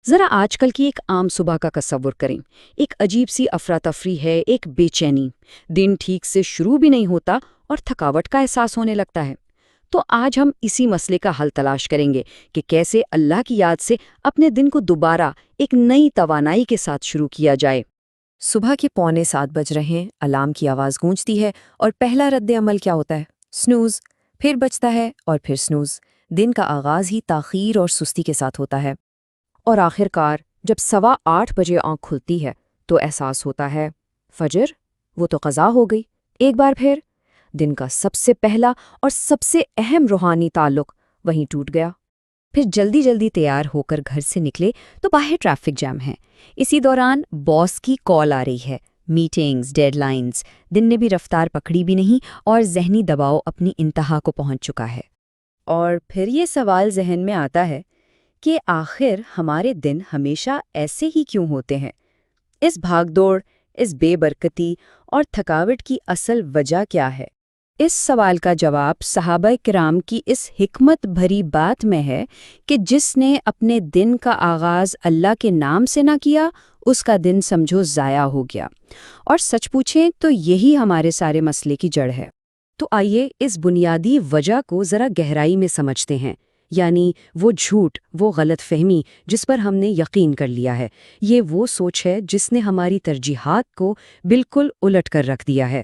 ذرا آج کل کی ایک عام صبح کا تصور کریں۔ ایک عجیب سی افراتفری ہے، ایک بے چینی، دن ٹھیک سے شروع بھی نہیں ہوتا اور تھکاوٹ کا احساس ہونے لگتا ہے۔ تو آج ہم اسی مسئلے کا حل تلاش کریں گے کہ کیسے اللہ کی یاد سے اپنے دن کو دوبارہ ایک نئی توانائی کے ساتھ شروع کیا جائے۔ صبح کے 6:45 بج رہے ہیں، الارم کی آواز گونجتی ہے اور پہلا رد عمل کیا ہوتا ہے؟ سنوز۔ پھر بجتا ہے اور پھر سنوز۔ دن کا آغاز ہی تاخیر اور سستی کے ساتھ ہوتا ہے، اور آخر کار جب 8:15 بجے آنکھ کھلتی ہے تو احساس ہوتا ہے فجر وہ تو قضا ہو گئی۔ ایک بار پھر دن کا سب سے پہلا اور سب سے اہم روحانی تعلق وہیں ٹوٹ گیا۔ پھر جلدی جلدی تیار ہو کر گھر سے نکلے تو باہر ٹریفک جام ہے، اسی دوران باس کی کال آ رہی ہے، میٹنگز، ڈیڈ لائنز، دن نے بھی رفتار پکڑی بھی نہیں اور ذہنی دباؤ اپنی انتہا کو پہنچ چکا ہے۔ اور پھر یہ سوال ذہن میں آتا ہے کہ آخر ہمارے دن ہمیشہ ایسے ہی کیوں ہوتے ہیں؟ اس بھاگ دوڑ، اس بے برکتی اور تھکاوٹ کی اصل وجہ کیا ہے؟ اس سوال کا جواب صحابہ کرام کی اس حکمت بھری بات میں ہے کہ جس نے اپنے دن کا آغاز اللہ کے نام سے نہ کیا، اس کا دن سمجھو ضائع ہو گیا۔ اور سچ پوچھیں تو یہی ہمارے سارے مسئلے کی جڑ ہے۔ تو آئیے اس بنیادی وجہ کو ذرا گہرائی میں سمجھتے ہیں، یعنی وہ جھوٹ، وہ غلط فہمی جس پر ہم نے یقین کر لیا ہے، یہ وہ سوچ ہے جس نے ہماری ترجیحات کو بالکل الٹ کر رکھ دیا ہے۔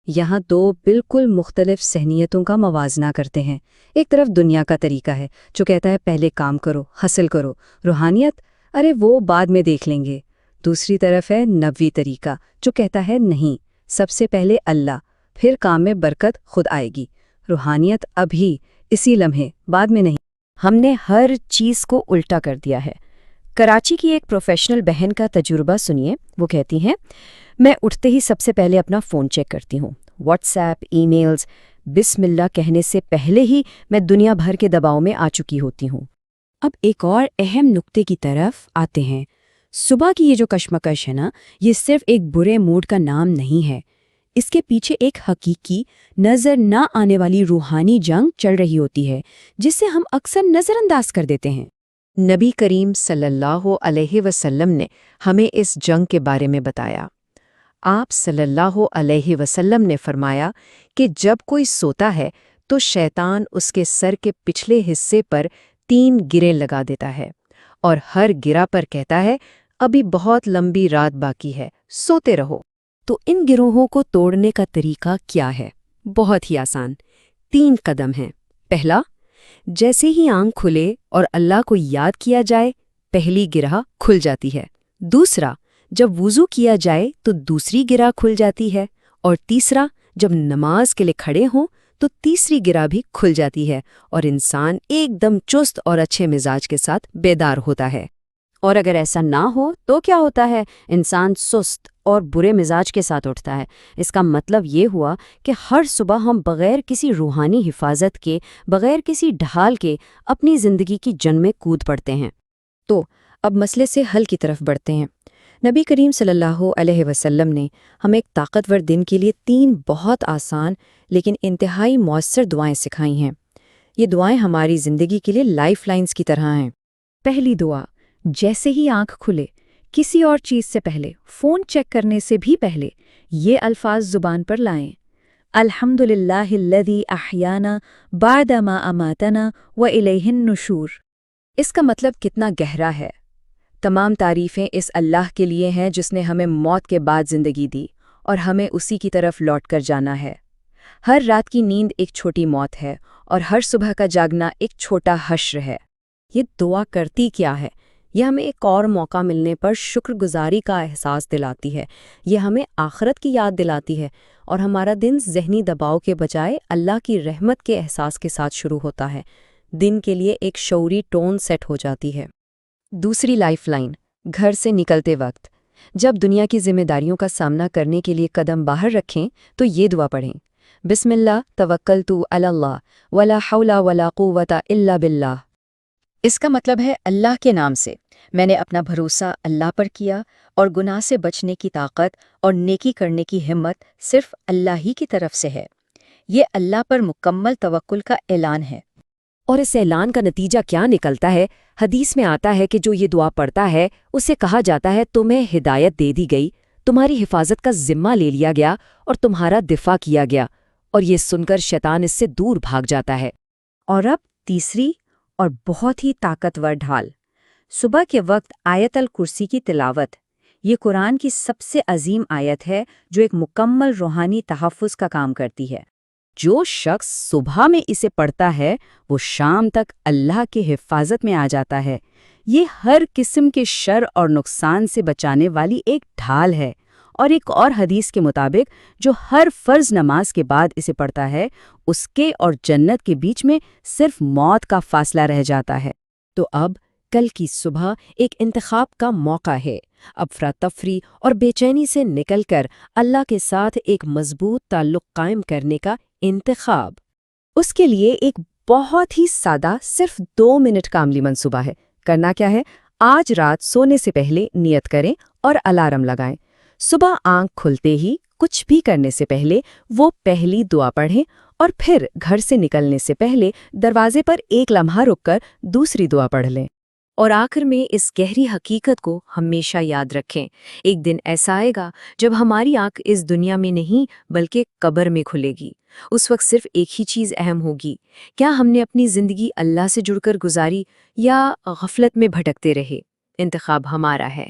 یہاں دو بالکل مختلف ذہنیتوں کا موازنہ کرتے ہیں۔ ایک طرف دنیا کا طریقہ ہے جو کہتا ہے پہلے کام کرو، حاصل کرو، روحانیت ارے وہ بعد میں دیکھ لیں گے۔ دوسری طرف ہے نبوی طریقہ جو کہتا ہے نہیں، سب سے پہلے اللہ، پھر کام میں برکت خود آئے گی، روحانیت ابھی اسی لمحے، بعد میں نہیں۔ ہم نے ہر چیز کو الٹا کر دیا ہے۔ کراچی کی ایک پروفیشنل بہن کا تجربہ سنیے، وہ کہتی ہیں میں اٹھتے ہی سب سے پہلے اپنا فون چیک کرتی ہوں، واٹس ایپ، ای میلز، بسم اللہ کہنے سے پہلے ہی میں دنیا بھر کے دباؤ میں آ چکی ہوتی ہوں۔ اب ایک اور اہم نقطے کی طرف آتے ہیں۔ صبح کی یہ جو کشمکش ہے نا، یہ صرف ایک برے موڈ کا نام نہیں ہے، اس کے پیچھے ایک حقیقی نظر نہ آنے والی روحانی جنگ چل رہی ہوتی ہے جس سے ہم اکثر نظر انداز کر دیتے ہیں۔ نبی کریم صلی اللہ علیہ وسلم نے ہمیں اس جنگ کے بارے میں بتایا۔ آپ صلی اللہ علیہ وسلم نے فرمایا کہ جب کوئی سوتا ہے تو شیطان اس کے سر کے پچھلے حصے پر 3 گریں لگا دیتا ہے اور ہر گرہ پر کہتا ہے ابھی بہت لمبی رات باقی ہے، سوتے رہو۔ تو ان گروہوں کو توڑنے کا طریقہ کیا ہے؟ بہت ہی آسان، 3 قدم ہیں۔ پہلا، جیسے ہی آنکھ کھلے اور اللہ کو یاد کیا جائے، پہلی گرہ کھل جاتی ہے۔ دوسرا، جب وضو کیا جائے تو دوسری گرہ کھل جاتی ہے، اور تیسرا، جب نماز کے لیے کھڑے ہوں تو تیسری گرہ بھی کھل جاتی ہے اور انسان ایک دم چست اور اچھے مزاج کے ساتھ بیدار ہوتا ہے۔ اور اگر ایسا نہ ہو تو کیا ہوتا ہے؟ انسان سست اور برے مزاج کے ساتھ اٹھتا ہے۔ اس کا مطلب یہ ہوا کہ ہر صبح ہم بغیر کسی روحانی حفاظت کے، بغیر کسی ڈھال کے اپنی زندگی کی جنگ میں کود پڑتے ہیں۔ تو اب مسئلے سے حل کی طرف بڑھتے ہیں۔ نبی کریم صلی اللہ علیہ وسلم نے ہمیں ایک طاقتور دن کے لیے 3 بہت آسان لیکن انتہائی مؤثر دعائیں سکھائی ہیں۔ یہ دعائیں ہماری زندگی کے لیے لائف لائنز کی طرح ہیں۔ پہلی دعا، جیسے ہی آنکھ کھلے، کسی اور چیز سے پہلے، فون چیک کرنے سے بھی پہلے، یہ الفاظ زبان پر لائیں: الحمدللہ الذی احیانا بعد ما اماتنا والیہ النشور۔ اس کا مطلب کتنا گہرا ہے۔ تمام تعریفیں اس اللہ کے لیے ہیں جس نے ہمیں موت کے بعد زندگی دی اور ہمیں اسی کی طرف لوٹ کر جانا ہے۔ ہر رات کی نیند ایک چھوٹی موت ہے اور ہر صبح کا جاگنا ایک چھوٹا حشر ہے۔ یہ دعا کرتی کیا ہے؟ یہ ہمیں ایک اور موقع ملنے پر شکر گزاری کا احساس دلاتی ہے، یہ ہمیں آخرت کی یاد دلاتی ہے، اور ہمارا دن ذہنی دباؤ کے بجائے اللہ کی رحمت کے احساس کے ساتھ شروع ہوتا ہے۔ دن کے لیے ایک شعوری ٹون سیٹ ہو جاتی ہے۔ دوسری لائف لائن، گھر سے نکلتے وقت جب دنیا کی ذمہ داریوں کا سامنا کرنے کے لیے قدم باہر رکھیں تو یہ دعا پڑھیں: بسم اللہ توکلت علی اللہ ولا حول ولا قوت الا باللہ۔ اس کا مطلب ہے اللہ کے نام سے میں نے اپنا بھروسہ اللہ پر کیا، اور گناہ سے بچنے کی طاقت اور نیکی کرنے کی ہمت صرف اللہ ہی کی طرف سے ہے۔ یہ اللہ پر مکمل توکل کا اعلان ہے۔ اور اس اعلان کا نتیجہ کیا نکلتا ہے؟ حدیث میں آتا ہے کہ جو یہ دعا پڑھتا ہے اسے کہا جاتا ہے تمہیں ہدایت دے دی گئی، تمہاری حفاظت کا ذمہ لے لیا گیا اور تمہارا دفاع کیا گیا، اور یہ سن کر شیطان اس سے دور بھاگ جاتا ہے۔ اور اب تیسری اور بہت ہی طاقتور ڈھال، صبح کے وقت آیت الکرسی کی تلاوت۔ یہ قرآن کی سب سے عظیم آیت ہے جو ایک مکمل روحانی تحفظ کا کام کرتی ہے۔ جو شخص صبح میں اسے پڑھتا ہے وہ شام تک اللہ کی حفاظت میں آ جاتا ہے۔ یہ ہر قسم کے شر اور نقصان سے بچانے والی ایک ڈھال ہے، اور ایک اور حدیث کے مطابق جو ہر فرض نماز کے بعد اسے پڑھتا ہے اس کے اور جنت کے بیچ میں صرف موت کا فاصلہ رہ جاتا ہے۔ تو اب کل کی صبح ایک انتخاب کا موقع ہے، افراتفری اور بے چینی سے نکل کر اللہ کے ساتھ ایک مضبوط تعلق قائم کرنے کا انتخاب۔ اس کے لیے ایک بہت ہی سادہ صرف 2 منٹ کا عملی منصوبہ ہے۔ کرنا کیا ہے؟ آج رات سونے سے پہلے نیت کریں اور الارم لگائیں۔ صبح آنکھ کھلتے ہی کچھ بھی کرنے سے پہلے وہ پہلی دعا پڑھیں، اور پھر گھر سے نکلنے سے پہلے دروازے پر ایک لمحہ رک کر دوسری دعا پڑھ لیں۔ اور آخر میں اس گہری حقیقت کو ہمیشہ یاد رکھیں، ایک دن ایسا آئے گا جب ہماری آنکھ اس دنیا میں نہیں بلکہ قبر میں کھلے گی۔ اس وقت صرف ایک ہی چیز اہم ہوگی، کیا ہم نے اپنی زندگی اللہ سے جڑ کر گزاری یا غفلت میں بھٹکتے رہے؟ انتخاب ہمارا ہے۔